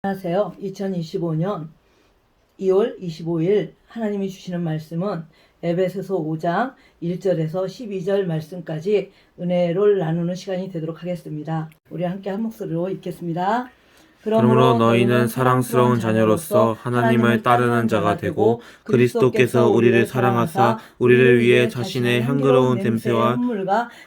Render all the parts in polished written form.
안녕하세요. 2025년 2월 25일 하나님이 주시는 말씀은 에베소서 5장 1절에서 12절 말씀까지 은혜를 나누는 시간이 되도록 하겠습니다. 우리 함께 한 목소리로 읽겠습니다. 그러므로 너희는 사랑스러운 자녀로서 하나님을 따르는 자가 되고 그리스도께서 우리를 사랑하사 우리를 위해 자신의 향기로운 냄새와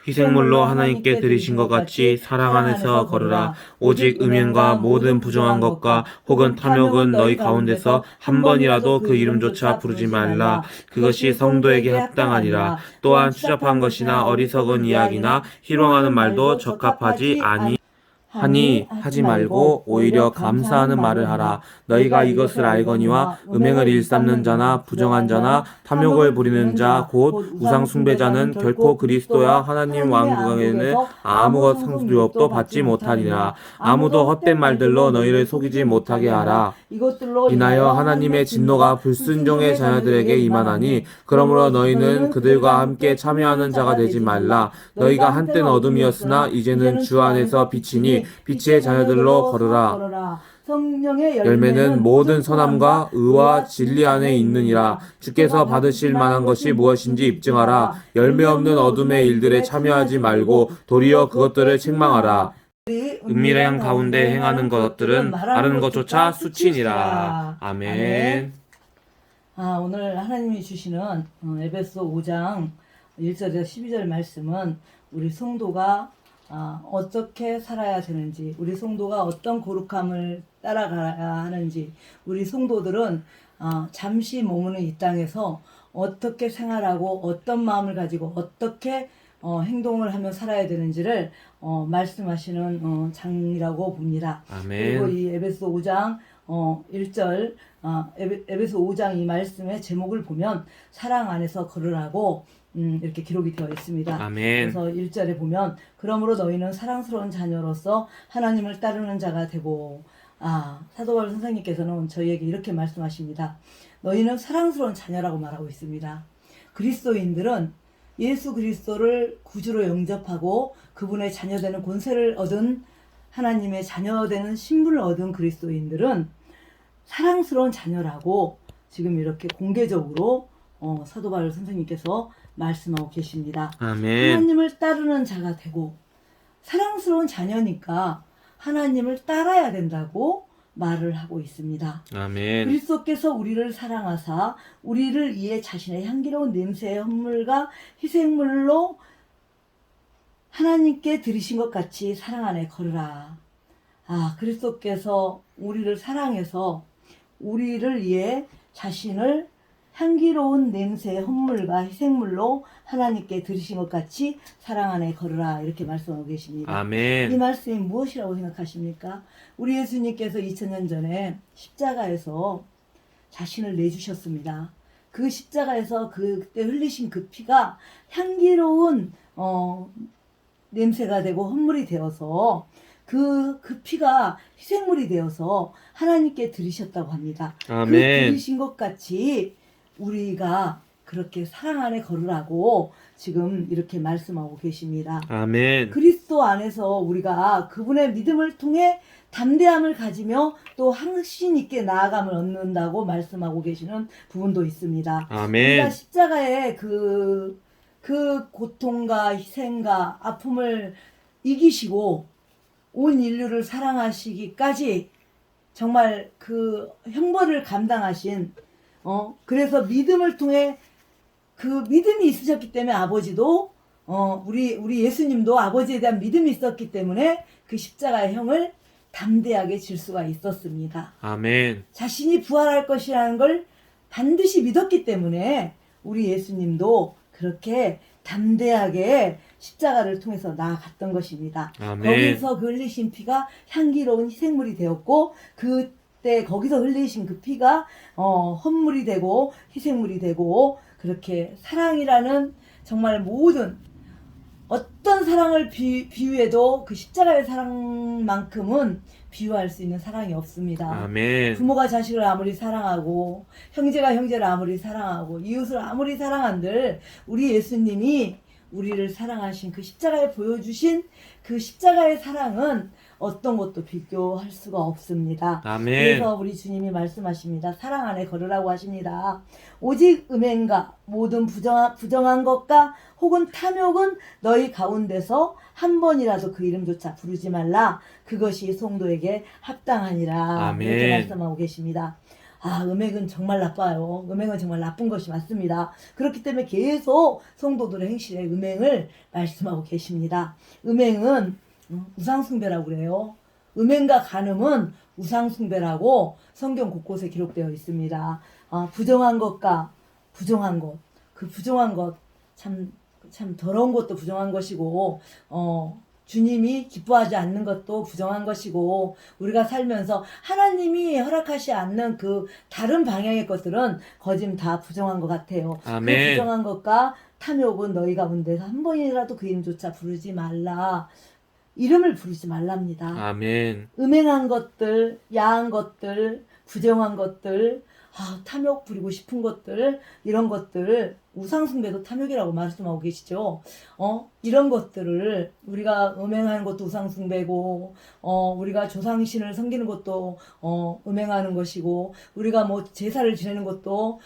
희생물로 하나님께 드리신 것 같이 사랑 안에서 걸으라. 오직 음행과 모든 부정한 것과 혹은 탐욕은 너희 가운데서 한 번이라도 그 이름조차 부르지 말라. 그것이 성도에게 합당하니라. 또한 추잡한 것이나 어리석은 이야기나 희롱하는 말도 적합하지 하니 하지 말고 오히려 감사하는 말을 하라. 너희가 이것을 알거니와 음행을 일삼는 자나 부정한 자나 탐욕을 부리는 자 곧 우상 숭배자는 결코 그리스도야 하나님 왕국에는 아무 상속유업도 받지 못하리라. 아무도 헛된 말들로 너희를 속이지 못하게 하라. 이나여 하나님의 진노가 불순종의 자녀들에게 임하나니 그러므로 너희는 그들과 함께 참여하는 자가 되지 말라. 너희가 한때는 어둠이었으나 이제는 주 안에서 빛이니 빛의 자녀들로 걸으라. 성령의 열매는 모든 선함과 의와 진리 안에 있느니라. 주께서 받으실 만한 것이 무엇인지 입증하라. 열매 없는 어둠의 일들에 참여하지 말고 도리어 그것들을 책망하라. 은밀한 가운데 행하는 것들은 마르는 것조차 수치니라. 아멘. 오늘 하나님이 주시는 에베소 5장 1절에서 12절 말씀은 우리 성도가 어떻게 살아야 되는지, 우리 성도가 어떤 거룩함을 따라가야 하는지, 우리 성도들은 잠시 머무는 이 땅에서 어떻게 생활하고 어떤 마음을 가지고 어떻게 행동을 하며 살아야 되는지를 말씀하시는 장이라고 봅니다. 아멘. 그리고 이 에베소 5장 1절 에베소 5장 이 말씀의 제목을 보면 사랑 안에서 걸으라고 이렇게 기록이 되어 있습니다. 아멘. 그래서 1절에 보면 그러므로 너희는 사랑스러운 자녀로서 하나님을 따르는 자가 되고, 사도 바울 선생님께서는 저희에게 이렇게 말씀하십니다. 너희는 사랑스러운 자녀라고 말하고 있습니다. 그리스도인들은 예수 그리스도를 구주로 영접하고 그분의 자녀되는 권세를 얻은, 하나님의 자녀되는 신분을 얻은 그리스도인들은 사랑스러운 자녀라고 지금 이렇게 공개적으로 사도 바울 선생님께서 말씀하고 계십니다. 아멘. 하나님을 따르는 자가 되고, 사랑스러운 자녀니까 하나님을 따라야 된다고 말을 하고 있습니다. 아멘. 그리스도께서 우리를 사랑하사 우리를 위해 자신의 향기로운 냄새의 헌물과 희생물로 하나님께 드리신 것 같이 사랑 안에 걸으라. 그리스도께서 우리를 사랑해서 우리를 위해 자신을 향기로운 냄새의 헌물과 희생물로 하나님께 드리신 것 같이 사랑 안에 걸으라, 이렇게 말씀하고 계십니다. 아멘. 이 말씀이 무엇이라고 생각하십니까? 우리 예수님께서 2000년 전에 십자가에서 자신을 내주셨습니다. 그 십자가에서 그때 흘리신 그 피가 향기로운 냄새가 되고 헌물이 되어서 그 피가 희생물이 되어서 하나님께 드리셨다고 합니다. 아멘. 그 드리신 것 같이 우리가 그렇게 사랑 안에 걸으라고 지금 이렇게 말씀하고 계십니다. 아멘. 그리스도 안에서 우리가 그분의 믿음을 통해 담대함을 가지며 또 확신 있게 나아감을 얻는다고 말씀하고 계시는 부분도 있습니다. 아멘. 우리가 십자가의 그 고통과 희생과 아픔을 이기시고 온 인류를 사랑하시기까지 정말 그 형벌을 감당하신, 그래서 믿음을 통해 그 믿음이 있으셨기 때문에 아버지도 우리 예수님도 아버지에 대한 믿음이 있었기 때문에 그 십자가의 형을 담대하게 질 수가 있었습니다. 아멘. 자신이 부활할 것이라는 걸 반드시 믿었기 때문에 우리 예수님도 그렇게 담대하게 십자가를 통해서 나아갔던 것입니다. 아멘. 거기서 그 흘리신 피가 향기로운 희생물이 되었고, 그때 거기서 흘리신 그 피가 헌물이 되고 희생물이 되고, 그렇게 사랑이라는 정말 모든 어떤 사랑을 비유해도 그 십자가의 사랑만큼은 비유할 수 있는 사랑이 없습니다. 아멘. 부모가 자식을 아무리 사랑하고 형제가 형제를 아무리 사랑하고 이웃을 아무리 사랑한들 우리 예수님이 우리를 사랑하신 그 십자가에 보여주신 그 십자가의 사랑은 어떤 것도 비교할 수가 없습니다. 아멘. 그래서 우리 주님이 말씀하십니다. 사랑 안에 걸으라고 하십니다. 오직 음행과 모든 부정한 것과 혹은 탐욕은 너희 가운데서 한 번이라도 그 이름조차 부르지 말라. 그것이 성도에게 합당하니라. 아멘. 이렇게 말씀하고 계십니다. 음행은 정말 나빠요. 음행은 정말 나쁜 것이 맞습니다. 그렇기 때문에 계속 성도들의 행실에 음행을 말씀하고 계십니다. 음행은 우상숭배라고 그래요. 음행과 간음은 우상숭배라고 성경 곳곳에 기록되어 있습니다. 부정한 것과 부정한 것, 그 부정한 것, 참 더러운 것도 부정한 것이고, 주님이 기뻐하지 않는 것도 부정한 것이고, 우리가 살면서 하나님이 허락하지 않는 그 다른 방향의 것들은 거짐 다 부정한 것 같아요. 아멘. 그 부정한 것과 탐욕은 너희 가운데서 한 번이라도 그 이름조차 부르지 말라. 이름을 부르지 말랍니다. 아멘. 음행한 것들, 야한 것들, 부정한 것들, 탐욕 부리고 싶은 것들, 이런 것들, 우상숭배도 탐욕이라고 말씀하고 계시죠. 이런 것들을 우리가 음행하는 것도 우상숭배고, 우리가 조상신을 섬기는 것도 음행하는 것이고, 우리가 뭐 제사를 지내는 것도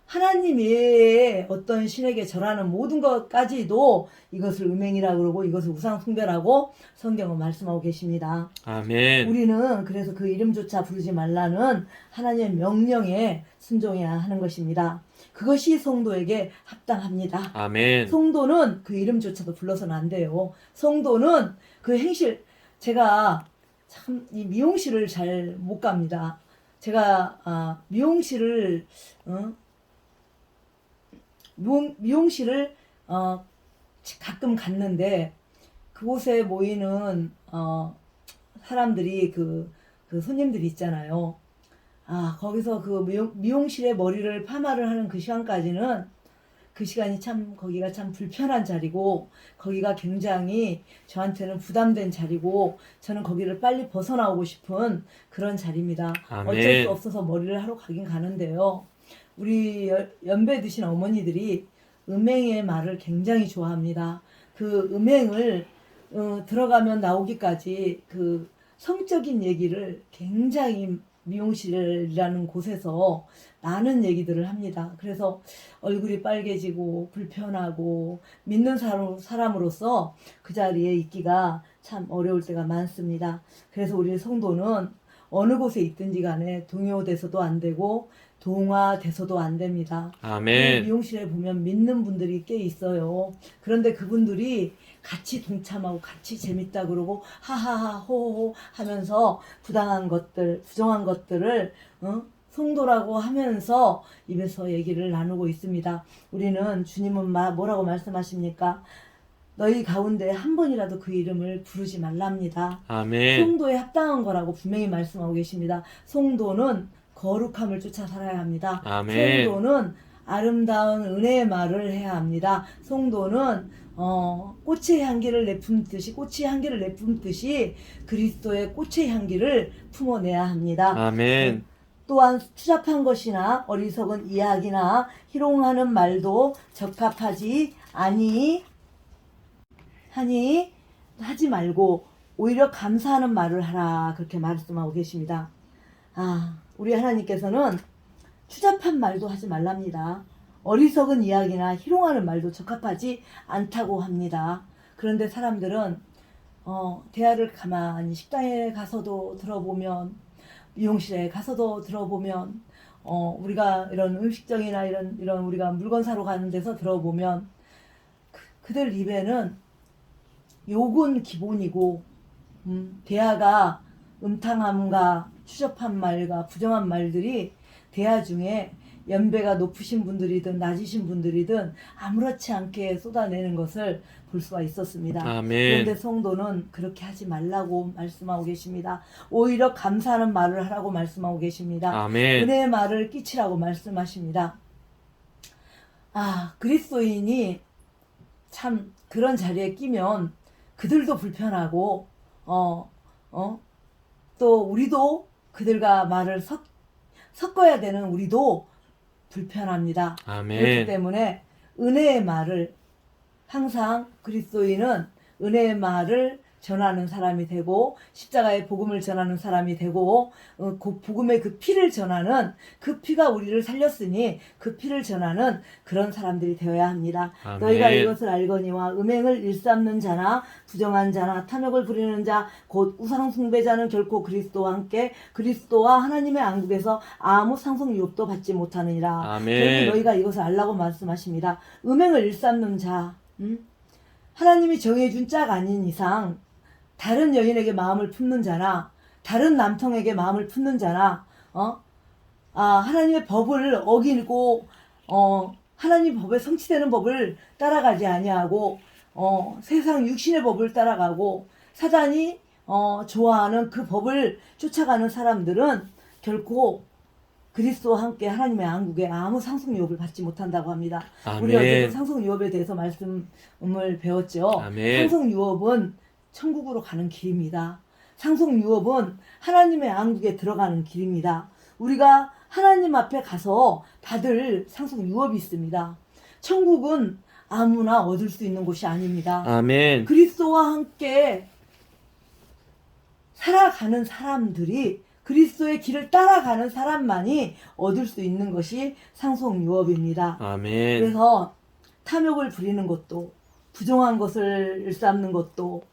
하나님 외에 어떤 신에게 절하는 모든 것까지도 이것을 음행이라고 그러고 이것을 우상숭배라고 성경은 말씀하고 계십니다. 아멘. 우리는 그래서 그 이름조차 부르지 말라는 하나님의 명령에 순종해야 하는 것입니다. 그것이 성도에게 합당합니다. 아멘. 성도는 그 이름조차도 불러서는 안 돼요. 성도는 그 행실, 제가 참 이 미용실을 잘 못 갑니다. 제가 미용실을 가끔 갔는데 그곳에 모이는 사람들이 그 손님들이 있잖아요. 거기서 그 미용실에 머리를 파마를 하는 그 시간까지는 그 시간이 참 거기가 참 불편한 자리고 거기가 굉장히 저한테는 부담된 자리고 저는 거기를 빨리 벗어나오고 싶은 그런 자리입니다. 아멘. 어쩔 수 없어서 머리를 하러 가긴 가는데요. 우리 연배 드신 어머니들이 음행의 말을 굉장히 좋아합니다. 그 음행을 들어가면 나오기까지 그 성적인 얘기를 굉장히 미용실이라는 곳에서 많은 얘기들을 합니다. 그래서 얼굴이 빨개지고 불편하고 믿는 사람으로서 그 자리에 있기가 참 어려울 때가 많습니다. 그래서 우리 성도는 어느 곳에 있든지 간에 동요돼서도 안 되고 동화돼서도 안 됩니다. 아멘. 미용실에 보면 믿는 분들이 꽤 있어요. 그런데 그분들이 같이 동참하고 같이 재밌다 그러고 하하하 호호호 하면서 부당한 것들, 부정한 것들을 성도라고 하면서 입에서 얘기를 나누고 있습니다. 우리는 주님은 뭐라고 말씀하십니까? 너희 가운데 한 번이라도 그 이름을 부르지 말랍니다. 아멘. 성도에 합당한 거라고 분명히 말씀하고 계십니다. 성도는 거룩함을 쫓아 살아야 합니다. 아멘. 성도는 아름다운 은혜의 말을 해야 합니다. 성도는 꽃의 향기를 내뿜듯이 그리스도의 꽃의 향기를 품어내야 합니다. 아멘. 또한 추잡한 것이나 어리석은 이야기나 희롱하는 말도 적합하지 하지 말고 오히려 감사하는 말을 하라. 그렇게 말씀하고 계십니다. 우리 하나님께서는 추잡한 말도 하지 말랍니다. 어리석은 이야기나 희롱하는 말도 적합하지 않다고 합니다. 그런데 사람들은 대화를 가만히 식당에 가서도 들어보면 미용실에 가서도 들어보면 우리가 이런 음식점이나 이런 우리가 물건 사러 가는 데서 들어보면 그들 입에는 욕은 기본이고 대화가 음탕함과 추접한 말과 부정한 말들이 대화 중에 연배가 높으신 분들이든 낮으신 분들이든 아무렇지 않게 쏟아내는 것을 볼 수가 있었습니다. 아멘. 그런데 성도는 그렇게 하지 말라고 말씀하고 계십니다. 오히려 감사하는 말을 하라고 말씀하고 계십니다. 아멘. 은혜의 말을 끼치라고 말씀하십니다. 그리스도인이 참 그런 자리에 끼면 그들도 불편하고 또 우리도 그들과 말을 섞어야 되는 우리도 불편합니다. 아멘. 그렇기 때문에 은혜의 말을 항상 그리스도인은 은혜의 말을 전하는 사람이 되고 십자가의 복음을 전하는 사람이 되고 그 복음의 그 피를 전하는 그 피가 우리를 살렸으니 그 피를 전하는 그런 사람들이 되어야 합니다. 아멘. 너희가 이것을 알거니와 음행을 일삼는 자나 부정한 자나 탐욕을 부리는 자 곧 우상 숭배자는 결코 그리스도와 함께 그리스도와 하나님의 왕국에서 아무 상속 유업도 받지 못하느니라. 아멘. 결국 너희가 이것을 알라고 말씀하십니다. 음행을 일삼는 자, 하나님이 정해준 짝 아닌 이상 다른 여인에게 마음을 품는 자나 다른 남성에게 마음을 품는 자나 하나님의 법을 어기고 하나님 법에 성취되는 법을 따라가지 아니하고 세상 육신의 법을 따라가고 사단이 좋아하는 그 법을 쫓아가는 사람들은 결코 그리스도와 함께 하나님의 왕국에 아무 상속 유업을 받지 못한다고 합니다. 아멘. 우리 어제도 상속 유업에 대해서 말씀을 배웠죠. 아멘. 상속 유업은 천국으로 가는 길입니다. 상속 유업은 하나님의 왕국에 들어가는 길입니다. 우리가 하나님 앞에 가서 받을 상속 유업이 있습니다. 천국은 아무나 얻을 수 있는 곳이 아닙니다. 아멘. 그리스도와 함께 살아가는 사람들이 그리스도의 길을 따라가는 사람만이 얻을 수 있는 것이 상속 유업입니다. 아멘. 그래서 탐욕을 부리는 것도 부정한 것을 일삼는 것도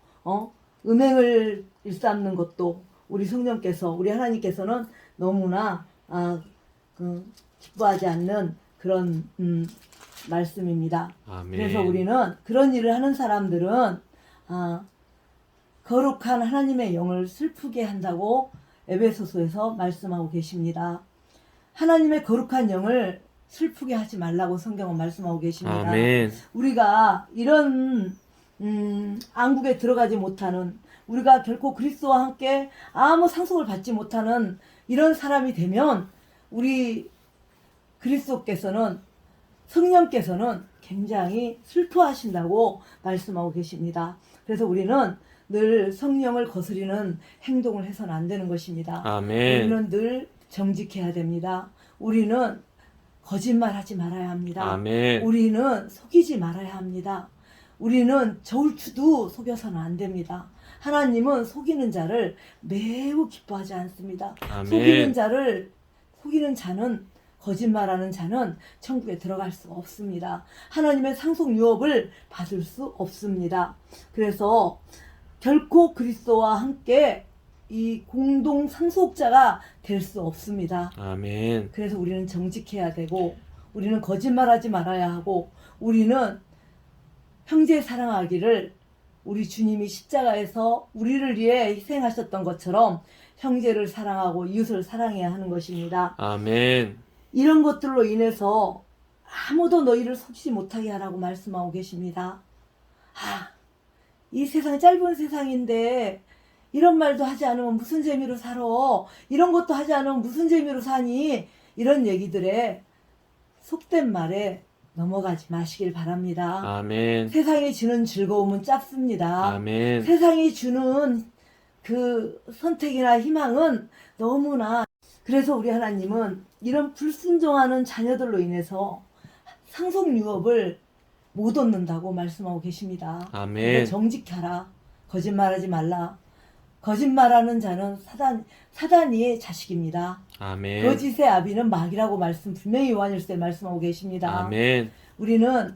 음행을 일삼는 것도 우리 성령께서 우리 하나님께서는 너무나 기뻐하지 않는 그런 말씀입니다. 아멘. 그래서 우리는 그런 일을 하는 사람들은 거룩한 하나님의 영을 슬프게 한다고 에베소서에서 말씀하고 계십니다. 하나님의 거룩한 영을 슬프게 하지 말라고 성경은 말씀하고 계십니다. 아멘. 우리가 이런 왕국에 들어가지 못하는 우리가 결코 그리스도와 함께 아무 상속을 받지 못하는 이런 사람이 되면 우리 그리스도께서는 성령께서는 굉장히 슬퍼하신다고 말씀하고 계십니다. 그래서 우리는 늘 성령을 거스리는 행동을 해서는 안 되는 것입니다. 아멘. 우리는 늘 정직해야 됩니다. 우리는 거짓말하지 말아야 합니다. 아멘. 우리는 속이지 말아야 합니다. 우리는 저울추도 속여서는 안 됩니다. 하나님은 속이는 자를 매우 기뻐하지 않습니다. 아멘. 속이는 자는 거짓말하는 자는 천국에 들어갈 수 없습니다. 하나님의 상속 유업을 받을 수 없습니다. 그래서 결코 그리스도와 함께 이 공동 상속자가 될 수 없습니다. 아멘. 그래서 우리는 정직해야 되고 우리는 거짓말하지 말아야 하고 우리는 형제 사랑하기를 우리 주님이 십자가에서 우리를 위해 희생하셨던 것처럼 형제를 사랑하고 이웃을 사랑해야 하는 것입니다. 아멘. 이런 것들로 인해서 아무도 너희를 속이지 못하게 하라고 말씀하고 계십니다. 이 세상 짧은 세상인데 이런 말도 하지 않으면 무슨 재미로 살아? 이런 것도 하지 않으면 무슨 재미로 사니? 이런 얘기들에 속된 말에 넘어가지 마시길 바랍니다. 아멘. 세상이 주는 즐거움은 짧습니다. 아멘. 세상이 주는 그 선택이나 희망은 너무나 그래서 우리 하나님은 이런 불순종하는 자녀들로 인해서 상속 유업을 못 얻는다고 말씀하고 계십니다. 아멘. 정직하라. 거짓말하지 말라. 거짓말하는 자는 사단이의 자식입니다. 아멘. 거짓의 아비는 마귀라고 분명히 요한일서에 말씀하고 계십니다. 아멘. 우리는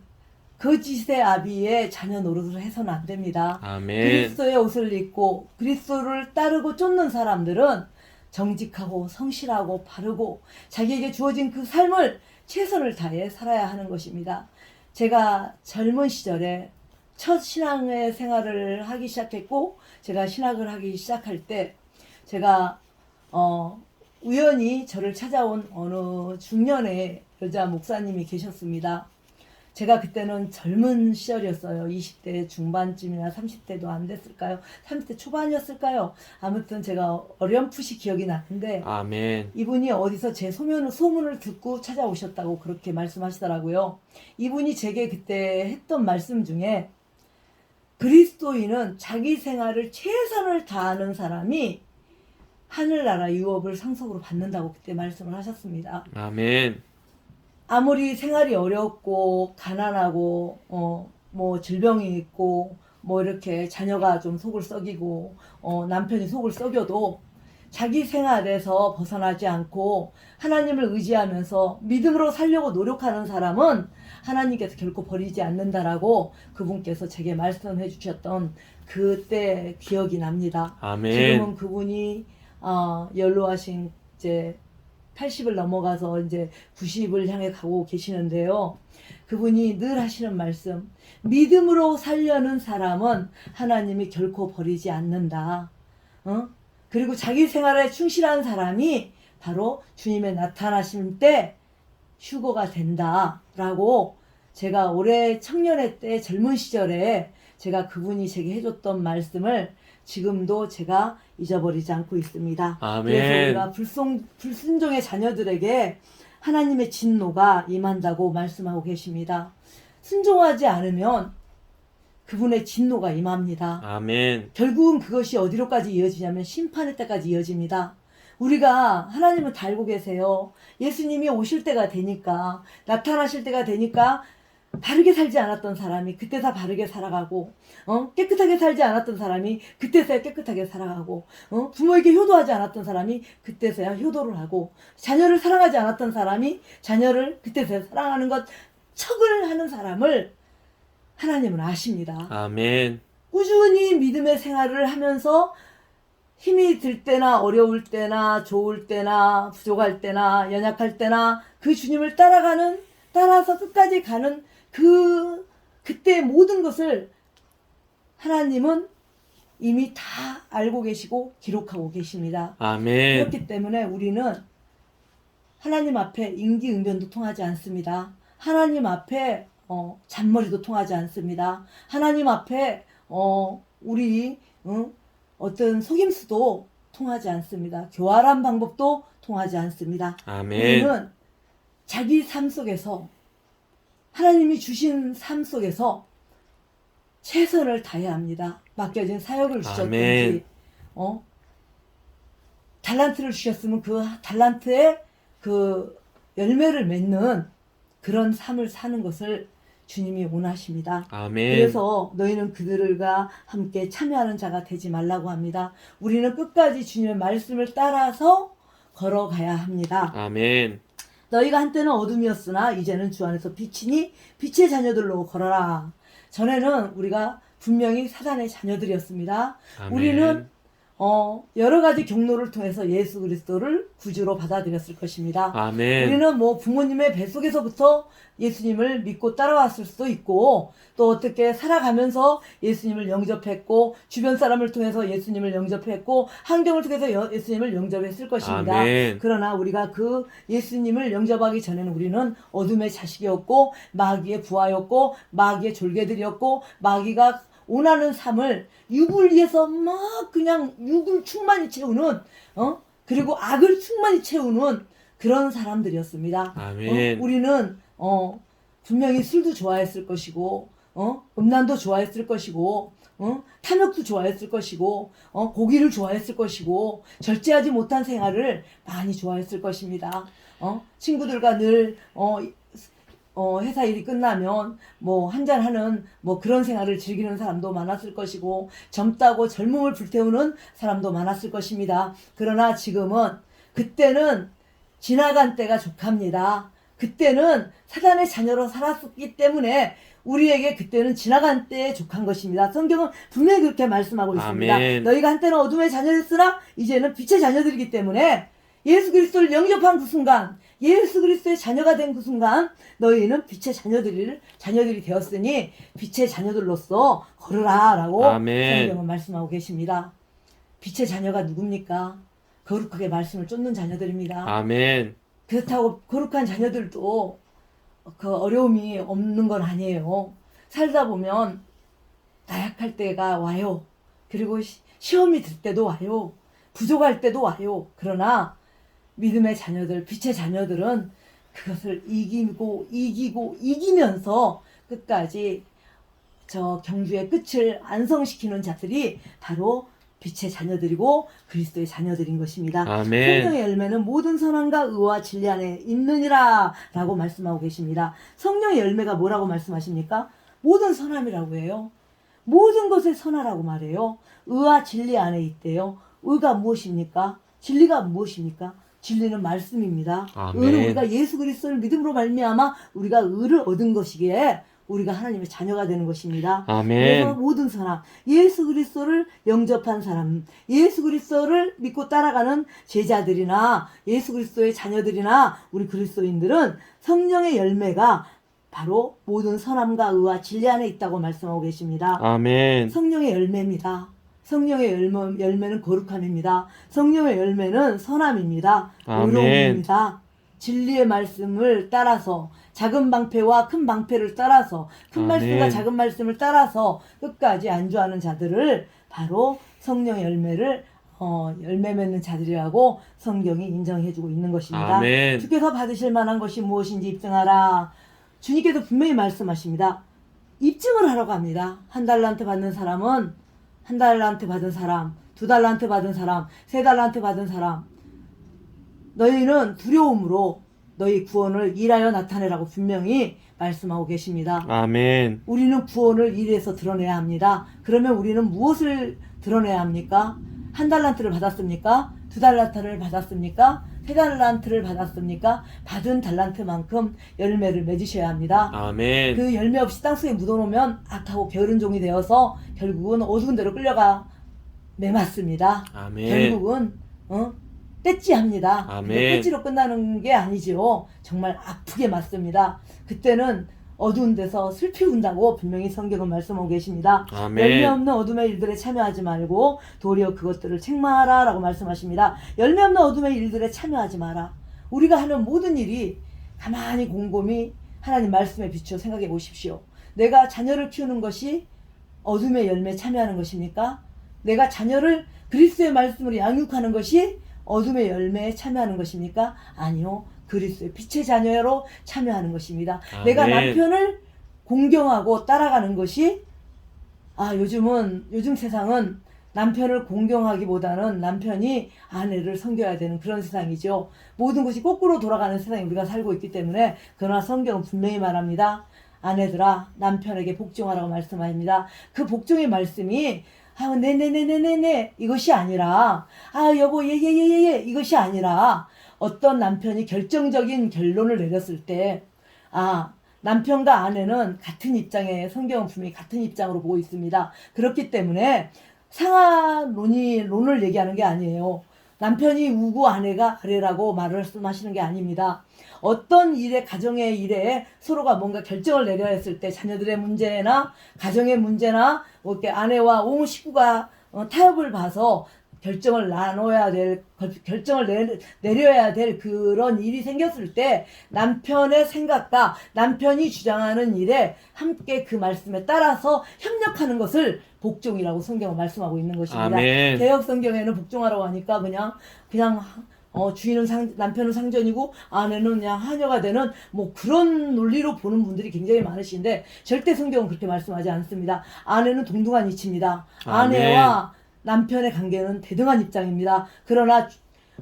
거짓의 아비의 자녀 노릇을 해서는 안 됩니다. 아멘. 그리스도의 옷을 입고 그리스도를 따르고 쫓는 사람들은 정직하고 성실하고 바르고 자기에게 주어진 그 삶을 최선을 다해 살아야 하는 것입니다. 제가 젊은 시절에 첫 신앙의 생활을 하기 시작했고 제가 신학을 하기 시작할 때 제가 우연히 저를 찾아온 어느 중년의 여자 목사님이 계셨습니다. 제가 그때는 젊은 시절이었어요. 20대 중반쯤이나 30대도 안 됐을까요? 30대 초반이었을까요? 아무튼 제가 어렴풋이 기억이 나는데 아멘. 이분이 어디서 제 소문을 듣고 찾아오셨다고 그렇게 말씀하시더라고요. 이분이 제게 그때 했던 말씀 중에 그리스도인은 자기 생활을 최선을 다하는 사람이 하늘나라 유업을 상속으로 받는다고 그때 말씀을 하셨습니다. 아멘. 아무리 생활이 어렵고 가난하고 뭐 질병이 있고 뭐 이렇게 자녀가 좀 속을 썩이고 남편이 속을 썩여도 자기 생활에서 벗어나지 않고 하나님을 의지하면서 믿음으로 살려고 노력하는 사람은 하나님께서 결코 버리지 않는다라고 그분께서 제게 말씀해 주셨던 그때 기억이 납니다. 아멘. 지금은 그분이 연로하신 이제 80을 넘어가서 이제 90을 향해 가고 계시는데요. 그분이 늘 하시는 말씀, 믿음으로 살려는 사람은 하나님이 결코 버리지 않는다. 그리고 자기 생활에 충실한 사람이 바로 주님의 나타나심 때 휴거가 된다라고 제가 올해 청년회 때 젊은 시절에 제가 그분이 제게 해줬던 말씀을 지금도 제가 잊어버리지 않고 있습니다. 아멘. 그래서 우리가 불순종의 자녀들에게 하나님의 진노가 임한다고 말씀하고 계십니다. 순종하지 않으면 그분의 진노가 임합니다. 아멘. 결국은 그것이 어디로까지 이어지냐면 심판의 때까지 이어집니다. 우리가 하나님은 다 알고 계세요. 예수님이 오실 때가 되니까, 나타나실 때가 되니까 바르게 살지 않았던 사람이 그때서 바르게 살아가고, 깨끗하게 살지 않았던 사람이 그때서야 깨끗하게 살아가고, 부모에게 효도하지 않았던 사람이 그때서야 효도를 하고, 자녀를 사랑하지 않았던 사람이 자녀를 그때서야 사랑하는 것 척을 하는 사람을 하나님은 아십니다. 아멘. 꾸준히 믿음의 생활을 하면서 힘이 들 때나 어려울 때나 좋을 때나 부족할 때나 연약할 때나 그 주님을 따라서 끝까지 가는 그때 모든 것을 하나님은 이미 다 알고 계시고 기록하고 계십니다. 아멘. 그렇기 때문에 우리는 하나님 앞에 임기응변도 통하지 않습니다. 하나님 앞에 잔머리도 통하지 않습니다. 하나님 앞에 우리 어떤 속임수도 통하지 않습니다. 교활한 방법도 통하지 않습니다. 아멘. 우리는 자기 삶 속에서 하나님이 주신 삶 속에서 최선을 다해야 합니다. 맡겨진 사역을 주셨든지 아멘. 달란트를 주셨으면 그 달란트의 그 열매를 맺는 그런 삶을 사는 것을 주님이 원하십니다. 아멘. 그래서 너희는 그들과 함께 참여하는 자가 되지 말라고 합니다. 우리는 끝까지 주님의 말씀을 따라서 걸어가야 합니다. 아멘. 너희가 한때는 어둠이었으나 이제는 주 안에서 빛이니 빛의 자녀들로 걸어라. 전에는 우리가 분명히 사단의 자녀들이었습니다. 아멘. 우리는 여러 가지 경로를 통해서 예수 그리스도를 구주로 받아들였을 것입니다. 아멘. 우리는 뭐 부모님의 뱃속에서부터 예수님을 믿고 따라왔을 수도 있고, 또 어떻게 살아가면서 예수님을 영접했고, 주변 사람을 통해서 예수님을 영접했고, 환경을 통해서 예수님을 영접했을 것입니다. 아멘. 그러나 우리가 그 예수님을 영접하기 전에는 우리는 어둠의 자식이었고, 마귀의 부하였고, 마귀의 졸개들이었고, 마귀가 원하는 삶을 육을 위해서 막 그냥 육을 충만히 채우는 그리고 악을 충만히 채우는 그런 사람들이었습니다. 아멘. 우리는 분명히 술도 좋아했을 것이고 음란도 좋아했을 것이고 탐욕도 좋아했을 것이고 고기를 좋아했을 것이고 절제하지 못한 생활을 많이 좋아했을 것입니다. 친구들과 늘 회사 일이 끝나면 뭐 한잔하는 뭐 그런 생활을 즐기는 사람도 많았을 것이고, 젊다고 젊음을 불태우는 사람도 많았을 것입니다. 그러나 지금은, 그때는 지나간 때가 족합니다. 그때는 사단의 자녀로 살았기 때문에 우리에게 그때는 지나간 때에 족한 것입니다. 성경은 분명히 그렇게 말씀하고 있습니다. 아멘. 너희가 한때는 어둠의 자녀였으나 이제는 빛의 자녀들이기 때문에 예수 그리스도를 영접한 그 순간, 예수 그리스도의 자녀가 된 그 순간 너희는 빛의 자녀들이 되었으니 빛의 자녀들로서 걸으라 라고 아멘. 성경은 말씀하고 계십니다. 빛의 자녀가 누굽니까? 거룩하게 말씀을 쫓는 자녀들입니다. 아멘. 그렇다고 거룩한 자녀들도 그 어려움이 없는 건 아니에요. 살다 보면 나약할 때가 와요. 그리고 시험이 들 때도 와요. 부족할 때도 와요. 그러나 믿음의 자녀들, 빛의 자녀들은 그것을 이기면서 끝까지 저 경주의 끝을 완성시키는 자들이 바로 빛의 자녀들이고 그리스도의 자녀들인 것입니다. 아멘. 성령의 열매는 모든 선함과 의와 진리 안에 있느니라 라고 말씀하고 계십니다. 성령의 열매가 뭐라고 말씀하십니까? 모든 선함이라고 해요. 모든 것에 선하라고 말해요. 의와 진리 안에 있대요. 의가 무엇입니까? 진리가 무엇입니까? 진리는 말씀입니다. 아멘. 의는 우리가 예수 그리스도를 믿음으로 말미암아 우리가 의를 얻은 것이기에 우리가 하나님의 자녀가 되는 것입니다. 아멘. 그래서 모든 사람, 예수 그리스도를 영접한 사람, 예수 그리스도를 믿고 따라가는 제자들이나 예수 그리스도의 자녀들이나 우리 그리스도인들은 성령의 열매가 바로 모든 선함과 의와 진리 안에 있다고 말씀하고 계십니다. 아멘. 성령의 열매입니다. 성령의 열매는 거룩함입니다. 성령의 열매는 선함입니다. 아멘. 의로움입니다. 진리의 말씀을 따라서 작은 방패와 큰 방패를 따라서 큰 아멘. 말씀과 작은 말씀을 따라서 끝까지 안주하는 자들을 바로 성령의 열매를 열매 맺는 자들이라고 성경이 인정해주고 있는 것입니다. 아멘. 주께서 받으실 만한 것이 무엇인지 입증하라. 주님께서 분명히 말씀하십니다. 입증을 하라고 합니다. 한 달란트 받는 사람은 한 달란트 받은 사람, 두 달란트 받은 사람, 세 달란트 받은 사람, 너희는 두려움으로 너희 구원을 일하여 나타내라고 분명히 말씀하고 계십니다. 아멘. 우리는 구원을 일해서 드러내야 합니다. 그러면 우리는 무엇을 드러내야 합니까? 한 달란트를 받았습니까? 두 달란트를 받았습니까? 세 달란트를 받았습니까? 받은 달란트만큼 열매를 맺으셔야 합니다. 아멘. 그 열매 없이 땅속에 묻어놓으면 악하고 게으른 종이 되어서 결국은 어두운 데로 끌려가 매맞습니다. 아멘. 결국은 떼찌합니다. 아멘. 근데 떼찌로 끝나는 게 아니죠. 정말 아프게 맞습니다. 그때는 어두운 데서 슬피 운다고 분명히 성경은 말씀하고 계십니다. 아멘. 열매 없는 어둠의 일들에 참여하지 말고 도리어 그것들을 책망하라 라고 말씀하십니다. 열매 없는 어둠의 일들에 참여하지 마라. 우리가 하는 모든 일이 가만히 곰곰이 하나님 말씀에 비추어 생각해 보십시오. 내가 자녀를 키우는 것이 어둠의 열매에 참여하는 것입니까? 내가 자녀를 그리스도의 말씀으로 양육하는 것이 어둠의 열매에 참여하는 것입니까? 아니요. 그리스도의 빛의 자녀로 참여하는 것입니다. 아멘. 내가 남편을 공경하고 따라가는 것이 요즘 세상은 남편을 공경하기보다는 남편이 아내를 섬겨야 되는 그런 세상이죠. 모든 것이 거꾸로 돌아가는 세상에 우리가 살고 있기 때문에 그러나 성경은 분명히 말합니다. 아내들아 남편에게 복종하라고 말씀합니다. 그 복종의 말씀이 네네네네네네 이것이 아니라 여보 예예예예 이것이 아니라 어떤 남편이 결정적인 결론을 내렸을 때 남편과 아내는 같은 입장에 성경은 분명히 같은 입장으로 보고 있습니다. 그렇기 때문에 론을 얘기하는 게 아니에요. 남편이 우고 아내가 아래라고 말씀하시는 게 아닙니다. 어떤 일에 가정의 일에 서로가 뭔가 결정을 내려야 했을 때 자녀들의 문제나 가정의 문제나 이렇게 아내와 온 식구가 타협을 봐서 결정을 내려야 될 그런 일이 생겼을 때 남편의 생각과 남편이 주장하는 일에 함께 그 말씀에 따라서 협력하는 것을 복종이라고 성경은 말씀하고 있는 것입니다. 아멘. 개역 성경에는 복종하라고 하니까 그냥 주인은 남편은 상전이고 아내는 그냥 하녀가 되는 그런 논리로 보는 분들이 굉장히 많으신데 절대 성경은 그렇게 말씀하지 않습니다. 아내는 동등한 이치입니다. 아멘. 아내와 남편의 관계는 대등한 입장입니다. 그러나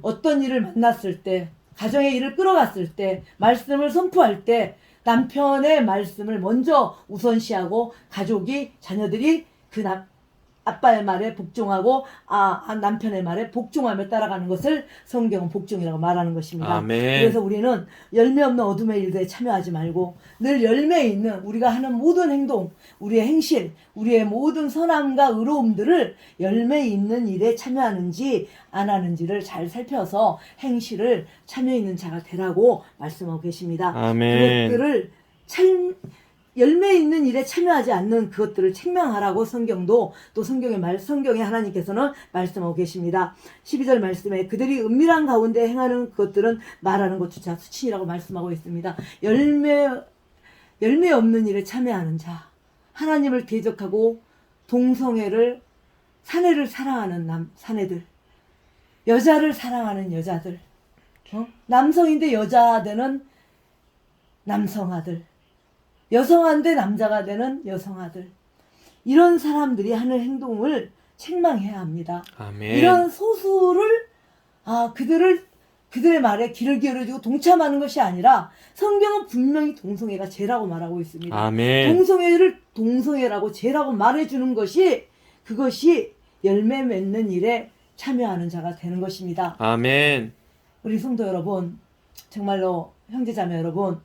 어떤 일을 만났을 때, 가정의 일을 끌어갔을 때, 말씀을 선포할 때 남편의 말씀을 먼저 우선시하고 가족이, 자녀들이 아빠의 말에 복종하고 남편의 말에 복종하며 따라가는 것을 성경은 복종이라고 말하는 것입니다. 아멘. 그래서 우리는 열매 없는 어둠의 일들에 참여하지 말고 늘 열매 있는 우리가 하는 모든 행동, 우리의 행실, 우리의 모든 선함과 의로움들을 열매 있는 일에 참여하는지 안 하는지를 잘 살펴서 행실을 참여 있는 자가 되라고 말씀하고 계십니다. 아멘. 그것들을 열매 있는 일에 참여하지 않는 그것들을 책망하라고 성경도 또 성경의 하나님께서는 말씀하고 계십니다. 12절 말씀에 그들이 은밀한 가운데 행하는 그것들은 말하는 것조차 수치라고 말씀하고 있습니다. 열매 없는 일에 참여하는 자, 하나님을 대적하고 사내를 사랑하는 사내들, 여자를 사랑하는 여자들, 남성인데 여자 되는 남성아들, 여성한데 남자가 되는 여성아들, 이런 사람들이 하는 행동을 책망해야 합니다. 아멘. 이런 소수를 그들을 그들의 말에 귀를 기울여주고 동참하는 것이 아니라 성경은 분명히 동성애가 죄라고 말하고 있습니다. 아멘. 동성애를 동성애라고 죄라고 말해주는 것이 그것이 열매 맺는 일에 참여하는 자가 되는 것입니다. 아멘. 우리 성도 여러분, 정말로 형제자매 여러분,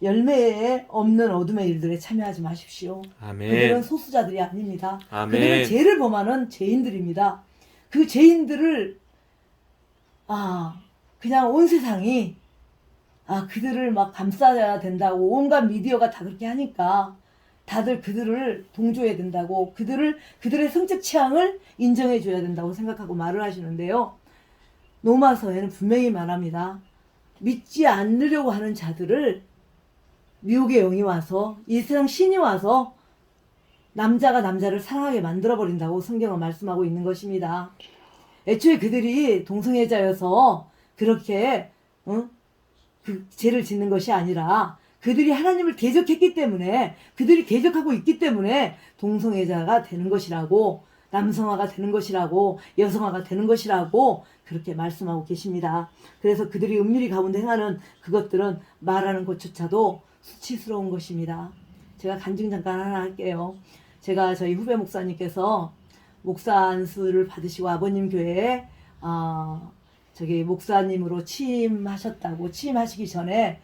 열매에 없는 어둠의 일들에 참여하지 마십시오. 아멘. 그들은 소수자들이 아닙니다. 아멘. 그들은 죄를 범하는 죄인들입니다. 그 죄인들을 그냥 온 세상이 그들을 막 감싸야 된다고 온갖 미디어가 다 그렇게 하니까 다들 그들을 동조해야 된다고 그들의 성적 취향을 인정해 줘야 된다고 생각하고 말을 하시는데요. 로마서에는 분명히 말합니다. 믿지 않으려고 하는 자들을 미혹의 영이 와서 이 세상 신이 와서 남자가 남자를 사랑하게 만들어버린다고 성경은 말씀하고 있는 것입니다. 애초에 그들이 동성애자여서 그렇게 그 죄를 짓는 것이 아니라 그들이 하나님을 대적했기 때문에 그들이 대적하고 있기 때문에 동성애자가 되는 것이라고 남성화가 되는 것이라고 여성화가 되는 것이라고 그렇게 말씀하고 계십니다. 그래서 그들이 은밀히 가운데 행하는 그것들은 말하는 것조차도 수치스러운 것입니다. 제가 간증 잠깐 하나 할게요. 제가 저희 후배 목사님께서 목사 안수를 받으시고 아버님 교회에 목사님으로 취임하시기 전에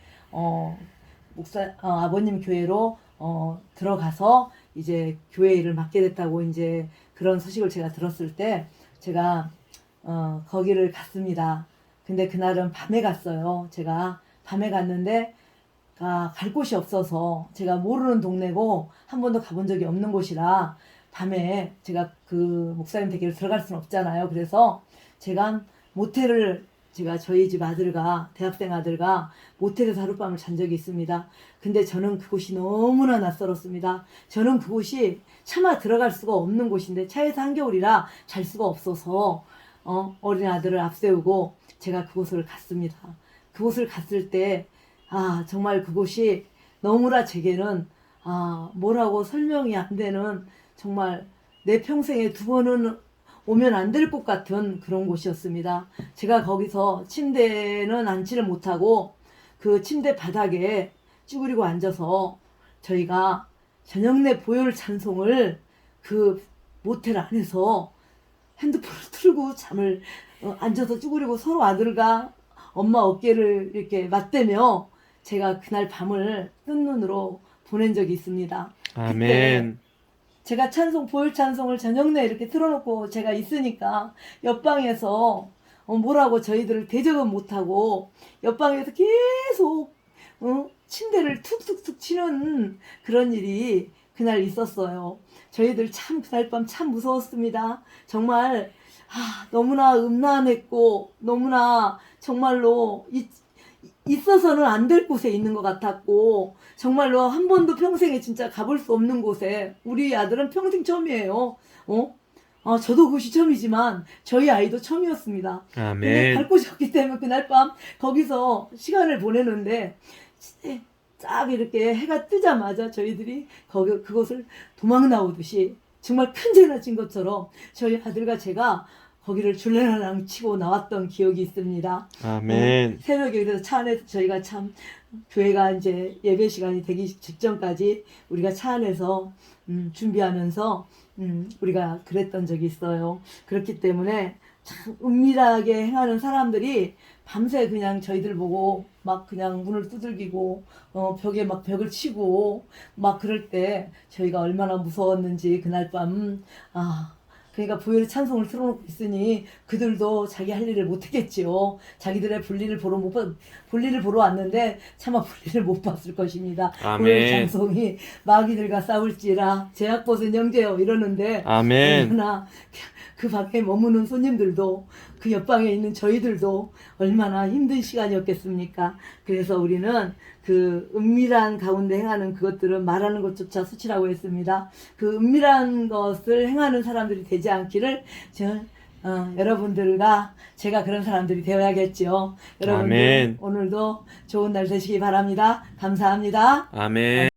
아버님 교회로 들어가서 이제 교회 일을 맡게 됐다고 이제 그런 소식을 제가 들었을 때 제가 거기를 갔습니다. 근데 그날은 밤에 갔어요. 제가 밤에 갔는데 갈 곳이 없어서 제가 모르는 동네고 한 번도 가본 적이 없는 곳이라 밤에 제가 그 목사님 댁에 들어갈 수는 없잖아요. 그래서 제가 저희 집 대학생 아들과 모텔에서 하룻밤을 잔 적이 있습니다. 근데 저는 그곳이 너무나 낯설었습니다. 저는 그곳이 차마 들어갈 수가 없는 곳인데 차에서 한겨울이라 잘 수가 없어서 어린 아들을 앞세우고 제가 그곳을 갔습니다. 그곳을 갔을 때 정말 그곳이 너무나 제게는 뭐라고 설명이 안 되는 정말 내 평생에 2번은 오면 안 될 것 같은 그런 곳이었습니다. 제가 거기서 침대는 앉지를 못하고 그 침대 바닥에 쭈그리고 앉아서 저희가 저녁내 보혈 찬송을 그 모텔 안에서 핸드폰을 틀고 잠을 앉아서 쭈그리고 서로 아들과 엄마 어깨를 이렇게 맞대며 제가 그날 밤을 뜬 눈으로 보낸 적이 있습니다. 아멘. 제가 보혈 찬송을 저녁내 이렇게 틀어놓고 제가 있으니까 옆방에서 뭐라고 저희들을 대접은 못하고 옆방에서 계속 침대를 툭툭툭 치는 그런 일이 그날 있었어요. 저희들 참 그날 밤 참 무서웠습니다. 정말 너무나 음란했고 너무나 정말로 있어서는 안 될 곳에 있는 것 같았고 정말로 한 번도 평생에 진짜 가볼 수 없는 곳에 우리 아들은 평생 처음이에요. 저도 그것이 처음이지만 저희 아이도 처음이었습니다. 아멘. 근데 갈 곳이 없기 때문에 그날 밤 거기서 시간을 보내는데 쫙 이렇게 해가 뜨자마자 저희들이 그곳을 도망 나오듯이 정말 큰 죄나 진 것처럼 저희 아들과 제가 거기를 줄레나랑 치고 나왔던 기억이 있습니다. 아멘. 새벽에 그래서 차 안에서 저희가 참 교회가 이제 예배 시간이 되기 직전까지 우리가 차 안에서 준비하면서 우리가 그랬던 적이 있어요. 그렇기 때문에 참 은밀하게 행하는 사람들이 밤새 그냥 저희들 보고 막 그냥 문을 두들기고 벽에 막 벽을 치고 막 그럴 때 저희가 얼마나 무서웠는지 그날 밤 그러니까 보혈의 찬송을 틀어놓고 있으니 그들도 자기 할 일을 못했겠지요. 자기들의 볼일을 보러 왔는데 차마 볼일을 못 봤을 것입니다. 아멘. 보혈 찬송이 마귀들과 싸울지라 제약 벗은 형제여 이러는데 아멘. 얼마나 그 밖에 머무는 손님들도 그 옆방에 있는 저희들도 얼마나 힘든 시간이었겠습니까? 그래서 우리는 그 은밀한 가운데 행하는 그것들은 말하는 것조차 수치라고 했습니다. 그 은밀한 것을 행하는 사람들이 되지 않기를 여러분들과 제가 그런 사람들이 되어야겠죠. 여러분들 아멘. 오늘도 좋은 날 되시기 바랍니다. 감사합니다. 아멘.